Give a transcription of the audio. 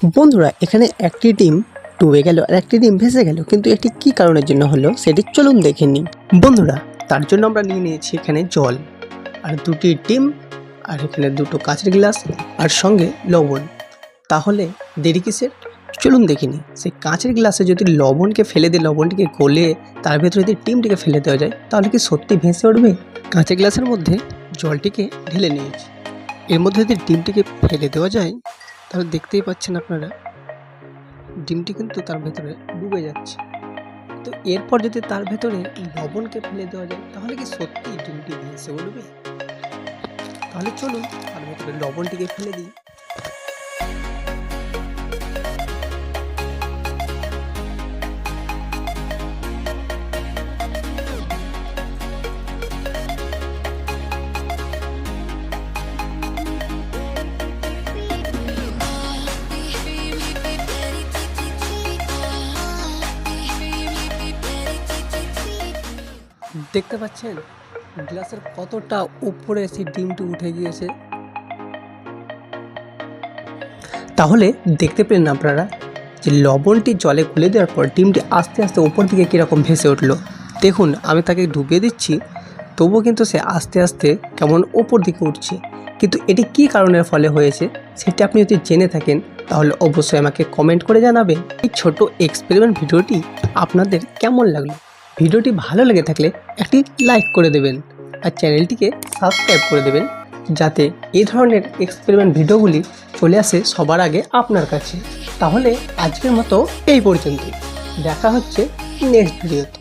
বন্ধুরা এখানে একটি ডিম ডুবে গেল আর একটি ডিম ভেসে গেল, কিন্তু এটি কি কারণের জন্য হলো সেটি চলুন দেখে নিই। বন্ধুরা তার জন্য আমরা নিয়ে নিয়েছি এখানে জল আর দুটি ডিম আর এখানে দুটো কাঁচের গ্লাস আর সঙ্গে লবণ। তাহলে দেরি কিসের, চলুন দেখে নিই। সেই কাঁচের গ্লাসে যদি লবণকে ফেলে দিয়ে লবণটিকে গলে তার ভেতরে যদি ডিমটিকে ফেলে দেওয়া যায় তাহলে কি সত্যি ভেসে উঠবে? কাঁচের গ্লাসের মধ্যে জলটিকে ঢেলে নিয়েছি, এর মধ্যে যদি ডিমটিকে ফেলে দেওয়া যায় তাহলে দেখতেই পাচ্ছেন আপনারা ডিমটি কিন্তু তার ভেতরে ডুবে যাচ্ছে। তো এরপর যদি তার ভেতরে লবণকে ফেলে দেওয়া যায় তাহলে কি সত্যি ডিমটি ভেসে উঠবে? তাহলে চলুন তার ভেতরে লবণটিকে ফেলে দিই। দেখতে পাচ্ছেন গ্লাসের কতটা উপরে সেই ডিমটি উঠে গিয়েছে। তাহলে দেখতে পেলেন আপনারা যে লবণটি জলে গুলে দেওয়ার পর ডিমটি আস্তে আস্তে উপর দিকে কীরকম ভেসে উঠলো। দেখুন আমি তাকে ডুবিয়ে দিচ্ছি, তবুও কিন্তু সে আস্তে আস্তে কেমন ওপর দিকে উঠছে। কিন্তু এটি কী কারণের ফলে হয়েছে সেটি আপনি যদি জেনে থাকেন তাহলে অবশ্যই আমাকে কমেন্ট করে জানাবেন। এই ছোট এক্সপেরিমেন্ট ভিডিওটি আপনাদের কেমন লাগলো? ভিডিওটি ভালো লেগে থাকলে একটি লাইক করে দেবেন আর চ্যানেলটিকে সাবস্ক্রাইব করে দেবেন, যাতে এই ধরনের এক্সপেরিমেন্ট ভিডিওগুলি চলে আসে সবার আগে আপনার কাছে। তাহলে আজকের মতো এই পর্যন্ত, দেখা হচ্ছে নেক্সট ভিডিওতে।